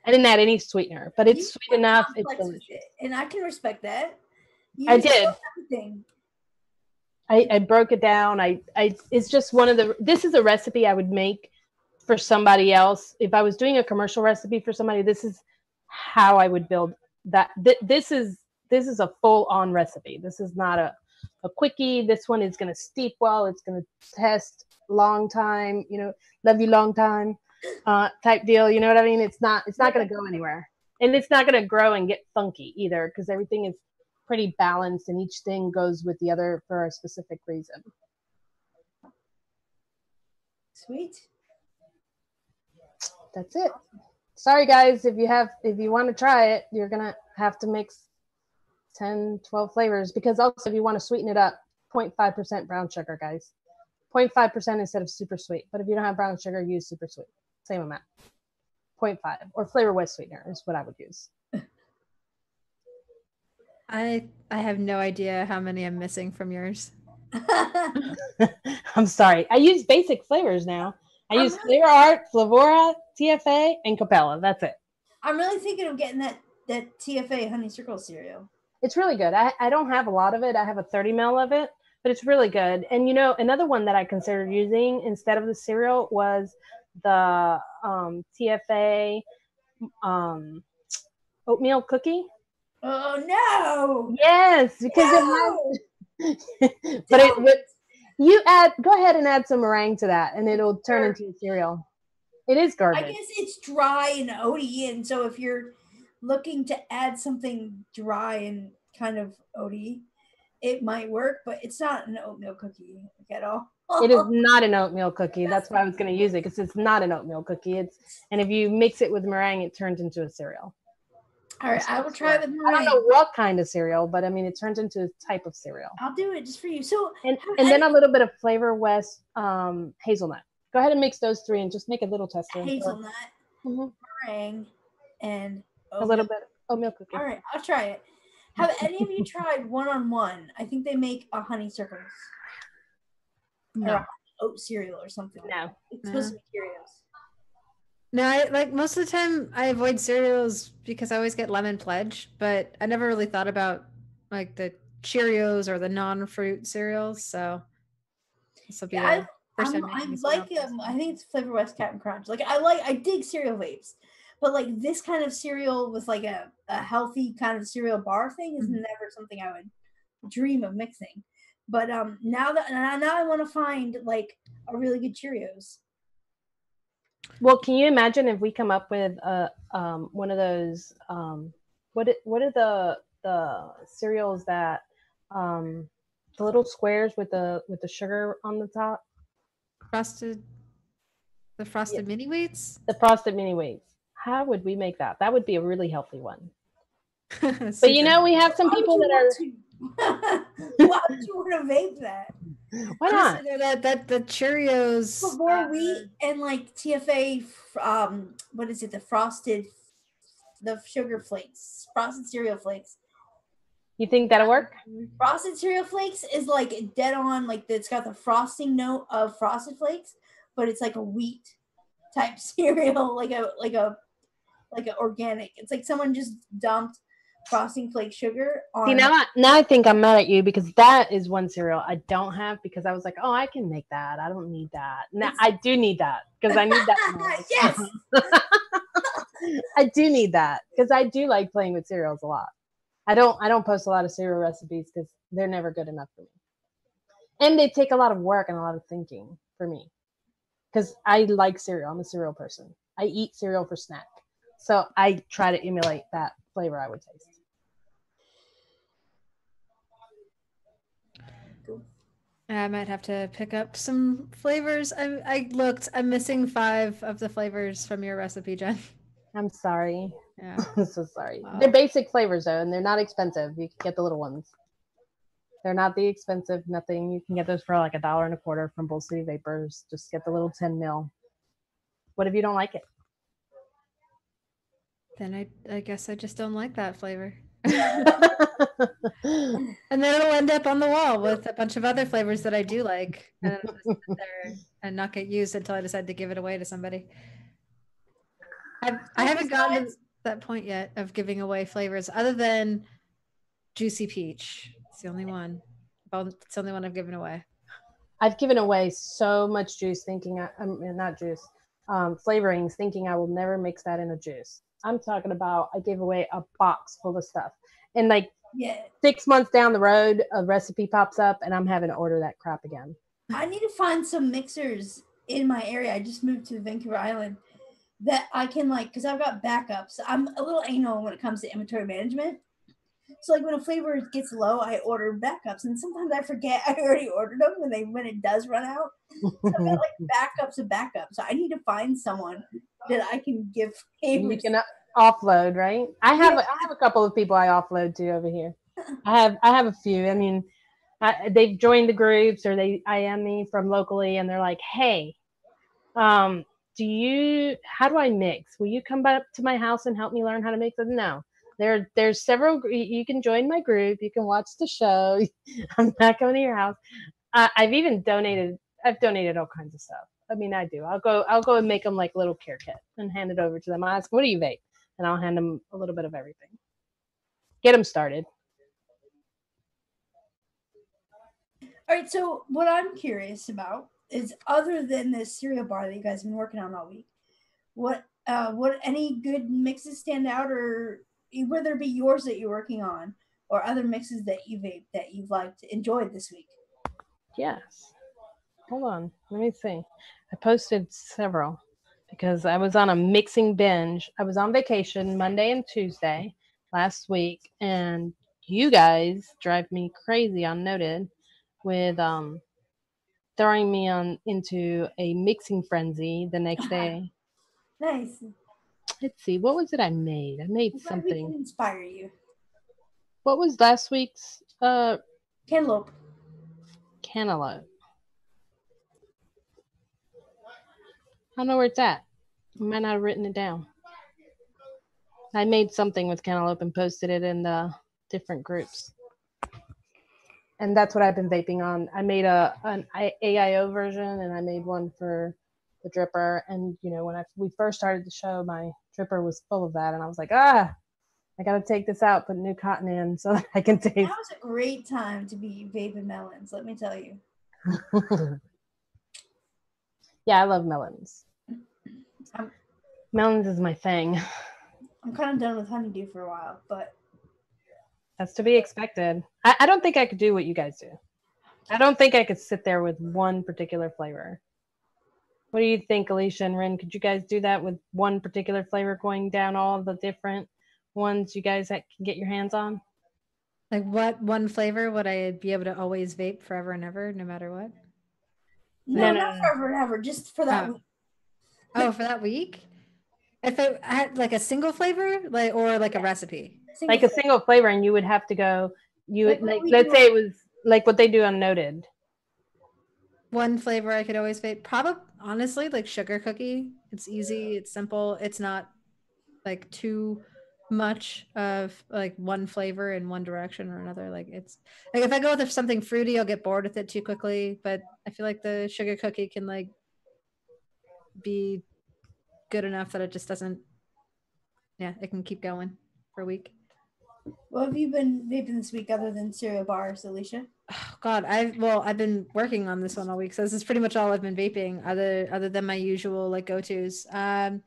I didn't add any sweetener, but it's sweet enough. It's delicious. And I can respect that. I did. I broke it down. It's just one of the, this is a recipe I would make for somebody else. If I was doing a commercial recipe for somebody, this is how I would build that. This is a full-on recipe. This is not a quickie. This one is going to steep well. It's going to test long time, love you long time type deal. You know what I mean? It's not going to go anywhere. And it's not going to grow and get funky either because everything is pretty balanced and each thing goes with the other for a specific reason. Sweet. That's it. Sorry guys, if you want to try it, you're gonna have to mix 10, 12 flavors because also if you want to sweeten it up, 0.5% brown sugar, guys. 0.5% instead of super sweet. But if you don't have brown sugar, use super sweet. Same amount. 0.5 or Flavor West sweetener is what I would use. I have no idea how many I'm missing from yours. I'm sorry. I use basic flavors now. I use Flavor Art, Flavora, TFA, and Capella. That's it. I'm really thinking of getting that TFA honey circle cereal. It's really good. I don't have a lot of it. I have a 30 ml of it, but it's really good. And another one that I considered using instead of the cereal was the TFA oatmeal cookie. Oh no! Yes, because it has. But go ahead and add some meringue to that, and it'll turn into a cereal. It is garbage. I guess it's dry and oaty, and so if you're looking to add something dry and kind of oaty, it might work. But it's not an oatmeal cookie at all. It is not an oatmeal cookie. That's why I was going to use it because it's not an oatmeal cookie. And if you mix it with meringue, it turns into a cereal. All right, I will try with meringue. I don't know what kind of cereal, but I mean, it turns into a type of cereal. I'll do it just for you. So, and then a little bit of Flavor West hazelnut. Go ahead and mix those three and just make a little tester. Hazelnut, meringue, and a little bit of oatmeal cookie. All right, I'll try it. Have any of you tried one-on-one? I think they make a honey circles. No. Or oat cereal or something. No. It's supposed to be Cheerios. No, most of the time I avoid cereals because I always get lemon pledge, but I never really thought about like the Cheerios or the non-fruit cereals. So this will be the first time. I like I think it's Flavor West Captain Crunch. Like I dig cereal vapes, but like this kind of cereal with like a healthy kind of cereal bar thing is never something I would dream of mixing. But now I want to find like a really good Cheerios. Well, can you imagine if we come up with one of those what are the cereals that the little squares with the sugar on the top? The frosted mini wheats? The frosted mini wheats. How would we make that? That would be a really healthy one. But you know, we have some people that are. Why would you want to vape that? Why not? That the Cheerios But more wheat and like TFA. What is it? The sugar flakes, frosted cereal flakes. You think that'll work? Frosted cereal flakes is like dead on. Like it's got the frosting note of Frosted Flakes, but it's like a wheat type cereal, like a organic. It's like someone just dumped frosting flake sugar on. See, now I think I'm mad at you because that is one cereal I don't have because I was like, oh, I can make that. I don't need that. Now I do need that because I need that. Yes. I do need that because I do like playing with cereals a lot. I don't post a lot of cereal recipes because they're never good enough for me. And they take a lot of work and a lot of thinking for me. Because I like cereal. I'm a cereal person. I eat cereal for snack. So I try to emulate that flavor I would taste. I might have to pick up some flavors. I looked. I'm missing 5 of the flavors from your recipe, Jen. I'm sorry. Yeah. I'm so sorry. Wow. They're basic flavors though, and they're not expensive. You can get the little ones. They're not the expensive nothing. You can get those for like $1.25 from Bull City Vapors. Just get the little 10 ml. What if you don't like it? Then I guess I just don't like that flavor. And then it'll end up on the wall with a bunch of other flavors that I do like, and then it'll just sit there and not get used until I decide to give it away to somebody. I haven't gotten to that point yet of giving away flavors other than Juicy Peach. It's the only one. Well, it's the only one I've given away. I've given away so much juice thinking not juice, flavorings thinking I will never mix that in a juice. I'm talking about I gave away a box full of stuff. And like 6 months down the road, a recipe pops up and I'm having to order that crap again. I need to find some mixers in my area. I just moved to Vancouver Island that I can because I've got backups. I'm a little anal when it comes to inventory management. So like when a flavor gets low, I order backups, and sometimes I forget I already ordered them when it does run out. So I've got backups of backups. So I need to find someone that I can give favors. You can offload, right? I have a couple of people I offload to over here. I have a few. I mean, they've joined the groups or they IM me from locally, and they're like, "Hey, how do I mix? Will you come up to my house and help me learn how to mix it?" No. There's several. You can join my group. You can watch the show. I'm not going to your house. I've even donated. I've donated all kinds of stuff. I mean, I do. I'll go and make them like a little care kit and hand it over to them. I ask, "What do you vape?" And I'll hand them a little bit of everything. Get them started. All right. So what I'm curious about is, other than this cereal bar that you guys have been working on all week, what any good mixes stand out, or whether it be yours that you're working on or other mixes that you've enjoyed this week? Yes. Hold on. Let me see. I posted several because I was on a mixing binge. I was on vacation Monday and Tuesday last week, and you guys drive me crazy on Noted with throwing me into a mixing frenzy the next day. Nice. Let's see. What was it I made? I made something. We can inspire you. What was last week's? Cantaloupe. Cantaloupe. I don't know where it's at. I might not have written it down. I made something with cantaloupe and posted it in the different groups. And that's what I've been vaping on. I made an AIO version, and I made one for the dripper. And, you know, when we first started the show, my dripper was full of that. And I was like, I got to take this out, put new cotton in so that I can taste. That was a great time to be vaping melons, let me tell you. Yeah, I love melons. Melons is my thing. I'm kind of done with honeydew for a while, but that's to be expected. I don't think I could do what you guys do. I don't think I could sit there with one particular flavor. What do you think, Alicia and Rin? Could you guys do that with one particular flavor, going down all the different ones you guys can get your hands on? Like what one flavor would I be able to always vape forever and ever, no matter what? No, not forever and ever, just for that week. Oh, for that week? If I had like a single flavor, like or like a recipe, like a single flavor, and you would have to go. You would like, let's say it was like what they do on Noted. One flavor I could always vape. Probably, honestly, like sugar cookie. It's easy. It's simple. It's not like too much of like one flavor in one direction or another. Like it's like if I go with something fruity, I'll get bored with it too quickly. But I feel like the sugar cookie can like be good enough that it just doesn't. Yeah, it can keep going for a week. What have you been vaping this week other than cereal bars, Alicia? Oh God, I've been working on this one all week, so this is pretty much all I've been vaping, other than my usual like go-tos. I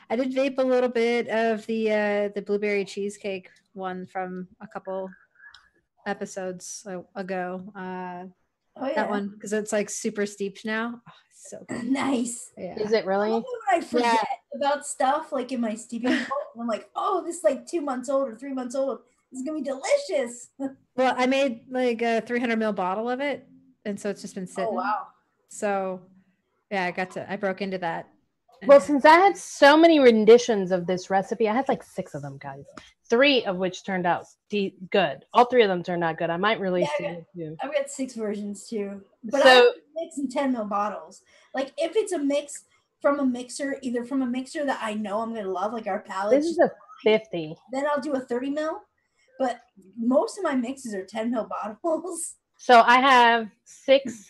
did vape a little bit of the blueberry cheesecake one from a couple episodes ago. Oh yeah, that one because it's like super steeped now. Oh, it's so good. Nice. Yeah. Is it really? When I forget about stuff like in my steeping pot, I'm like, oh, this is like 2 months old or 3 months old. It's gonna be delicious. Well, I made like a 300 ml bottle of it, and so it's just been sitting. Oh wow. So yeah, I broke into that. Well, since I had so many renditions of this recipe, I had like 6 of them, guys. 3 of which turned out good. All 3 of them turned out good. I might release them too. I've got 6 versions too. But So, I mix in 10 ml bottles. Like if it's a mix from a mixer, either from a mixer that I know I'm gonna love, like our palette. This is a 50. Then I'll do a 30 ml. But most of my mixes are 10 ml bottles. So I have 6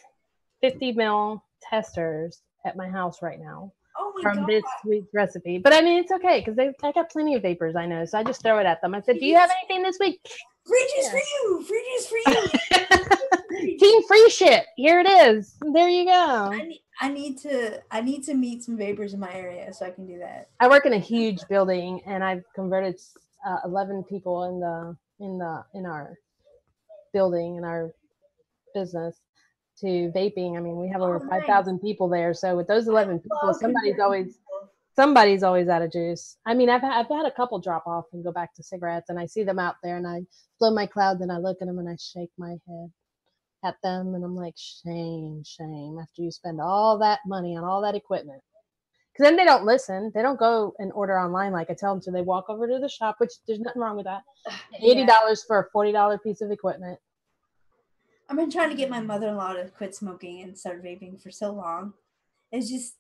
50 ml testers at my house right now. Oh my from God. this week's recipe. But I mean, it's okay because I got plenty of vapors, I know. So I just throw it at them. I said, do you have anything this week? Free juice for you. Free juice for you. Team free shit. Here it is. There you go. I need to meet some vapors in my area so I can do that. I work in a huge building and I've converted 11 people in our building, in our business, to vaping. I mean, we have over 5,000 people there. So with those 11 people, somebody's always out of juice. I mean, I've had a couple drop off and go back to cigarettes, and I see them out there and I blow my cloud, then I look at them and I shake my head at them and I'm like, shame after you spend all that money on all that equipment. Because then they don't listen. They don't go and order online like I tell them to. They walk over to the shop, which there's nothing wrong with that. $80 for a $40 piece of equipment. I've been trying to get my mother-in-law to quit smoking and start vaping for so long. It's just,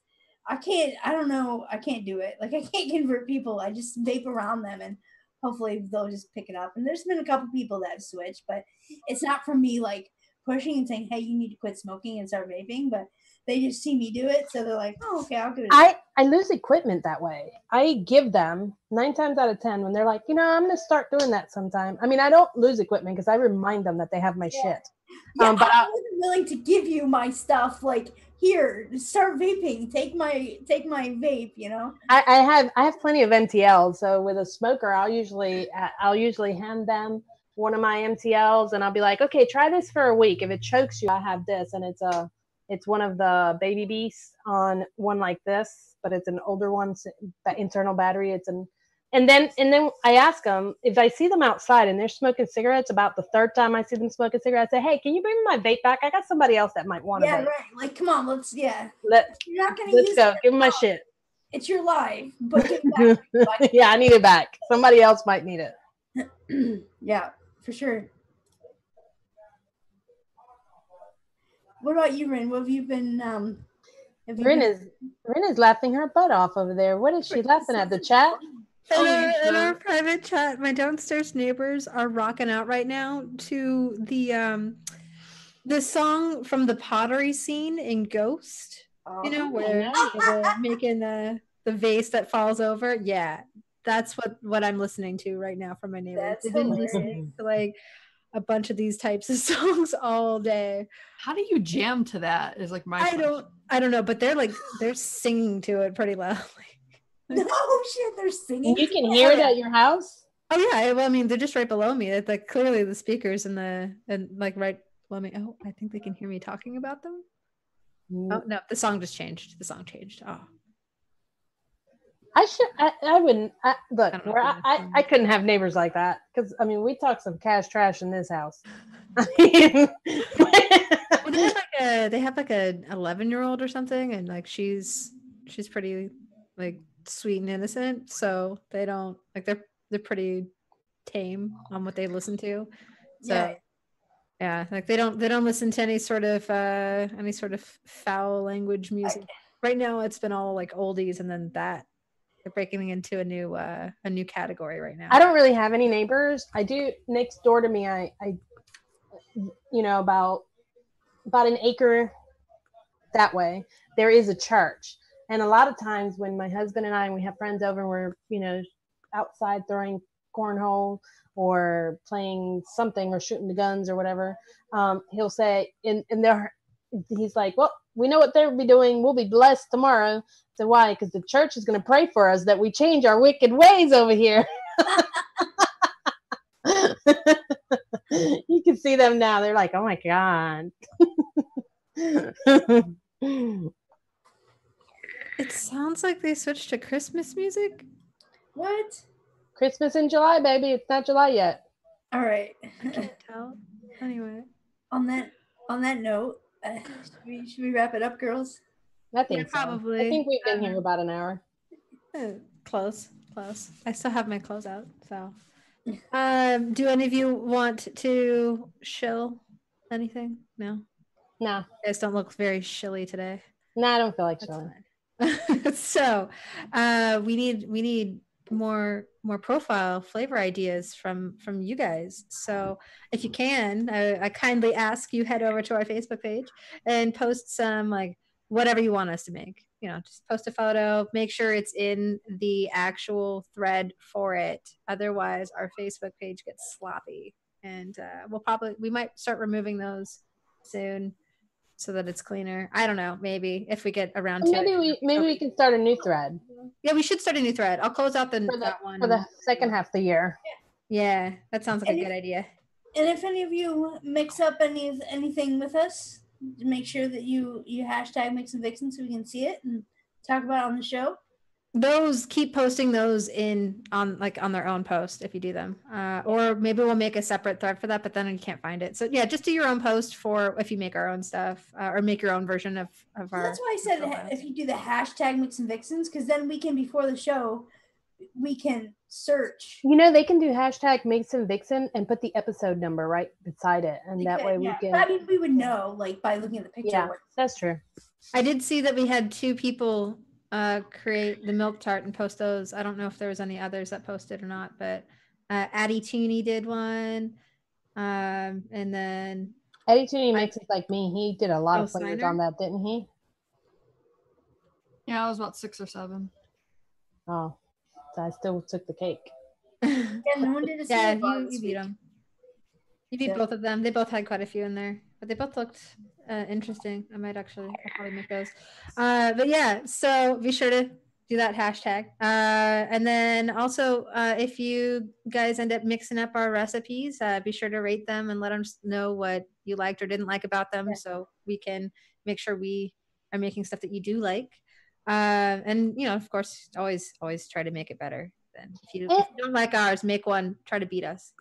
I don't know. I can't do it. Like I can't convert people. I just vape around them and hopefully they'll just pick it up. And there's been a couple people that have switched, but it's not from me like pushing and saying, hey, you need to quit smoking and start vaping. But they just see me do it. So they're like, oh, okay, I'll do it. I lose equipment that way. I give them 9 times out of 10 when they're like, I'm going to start doing that sometime. I mean, I don't lose equipment because I remind them that they have my shit. Yeah, but I wasn't willing to give you my stuff. Like, here, start vaping. Take my vape. I have plenty of MTLs. So with a smoker, I'll usually hand them one of my MTLs, and I'll be like, okay, try this for a week. If it chokes you, I have this, and it's one of the baby beasts on one like this, but it's an older one, internal battery. And then I ask them if I see them outside and they're smoking cigarettes. About the 3rd time I see them smoking cigarettes, I say, hey, can you bring me my vape back? I got somebody else that might want to. Yeah, vape. right. Like, come on, let's you're not gonna let's use go. it. Give them my shit. It's your life, but give it back. Yeah, I need it back. Somebody else might need it. Yeah, for sure. What about you, Rin? What have you been? Rin is laughing her butt off over there. What is she laughing at? The chat? In our private chat, my downstairs neighbors are rocking out right now to the song from the pottery scene in Ghost. Where they're making the vase that falls over. Yeah, that's what I'm listening to right now from my neighbors. They've been listening to like a bunch of these types of songs all day. How do you jam to that? Is like my question. I don't know, but they're singing to it pretty loudly. Oh shit, they're singing. You can hear it at your house? Oh yeah, well I mean they're just right below me. It's like clearly the speakers and right Let me. Oh, I think they can hear me talking about them. Mm. Oh no, the song just changed. The song changed. Oh, I wouldn't. Look, I don't know where if you know. I couldn't have neighbors like that because I mean we talk some cash trash in this house. I mean, Well, they have like a 11-year-old or something, and like she's pretty like sweet and innocent. So they don't like they're pretty tame on what they listen to. So yeah, like they don't listen to any sort of foul language music. Right now it's been all like oldies, and then that they're breaking into a new category right now. I don't really have any neighbors. I do next door to me. I about an acre that way there is a church, and a lot of times when my husband and we have friends over and we're outside throwing cornhole or playing something or shooting the guns or whatever, he'll say he's like, well, we know what they'll be doing, we'll be blessed tomorrow. So why? Because the church is going to pray for us that we change our wicked ways over here. You can see them now, they're like, oh my god. It sounds like they switched to Christmas music. What? Christmas in July, baby. It's not July yet. All right. I can't tell. Anyway, On that note, should we wrap it up, girls? I think so. probably. I think we've been here about an hour. Close. I still have my clothes out. So, do any of you want to shill anything? No. No. You guys don't look very shilly today. No, I don't feel like shilling. So, we need more profile flavor ideas from you guys. So if you can, I kindly ask you head over to our Facebook page and post some like whatever you want us to make. Just post a photo, make sure it's in the actual thread for it. Otherwise our Facebook page gets sloppy, and we might start removing those soon so that it's cleaner. I don't know, maybe if we get around to it. Maybe we can start a new thread. Yeah, we should start a new thread. I'll close out that one for the second half of the year. Yeah, that sounds like a good idea. And if any of you mix up anything with us, make sure that you hashtag MIXINVIXENS so we can see it and talk about it on the show. Keep posting those on their own post if you do them, or maybe we'll make a separate thread for that, but then you can't find it. So yeah, just do your own post for if you make our own stuff, or make your own version of our. That's why I said if you do the hashtag MIXINVIXENS, because then we can, before the show, we can search. They can do hashtag MIXINVIXEN and put the episode number right beside it, and that way we can. I mean, we would know by looking at the picture. Yeah, that's true. I did see that we had 2 people create the milk tart and post those. I don't know if there was any others that posted or not, but Addie Tooney did one, and then Addie Tooney makes it like me. He did a lot of flavors Steiner? on that, didn't he? Yeah, it was about 6 or 7. Oh, so I still took the cake. And no one did a yeah, single you beat them. You beat both of them. They both had quite a few in there, but they both looked interesting. I'll probably make those. But yeah, so be sure to do that hashtag. And then also, if you guys end up mixing up our recipes, be sure to rate them and let us know what you liked or didn't like about them, so we can make sure we are making stuff that you do like. And of course, always try to make it better. Then if you don't like ours, make one. Try to beat us.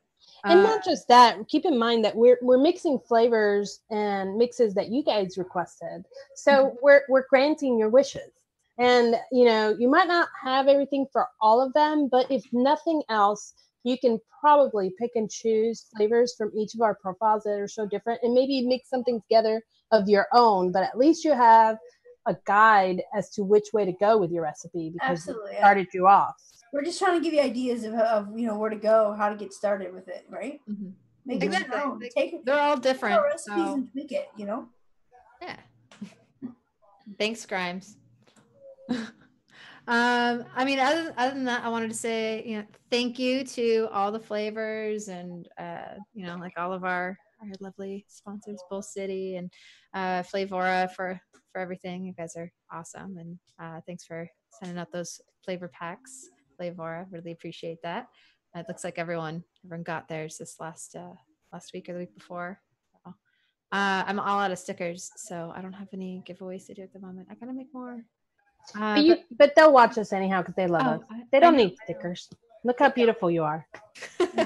And not just that, keep in mind that we're mixing flavors and mixes that you guys requested. So we're granting your wishes. And, you might not have everything for all of them, but if nothing else, you can probably pick and choose flavors from each of our profiles that are so different and maybe mix something together of your own, but at least you have a guide as to which way to go with your recipe because it started you off. We're just trying to give you ideas of where to go, how to get started with it, right? Mm-hmm. Make it your own. They're all different. Recipes and tweak it, Yeah. Thanks, Grimes. I mean, other than that, I wanted to say, thank you to all the flavors and like all of our lovely sponsors, Bull City and Flavora for everything. You guys are awesome, and thanks for sending out those flavor packs. Flavora, really appreciate that. It looks like everyone got theirs this last week or the week before. So I'm all out of stickers, so I don't have any giveaways to do at the moment. I gotta make more. But they'll watch us anyhow because they love us. They don't know. need stickers. Look how beautiful you are. Look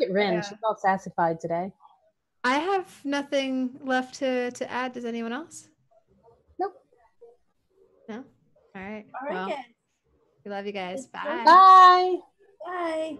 at Rin. Yeah. She's all sassified today. I have nothing left to add. Does anyone else? Nope. No? All right. All right, Well, guys. we love you guys. Bye. Bye. Bye.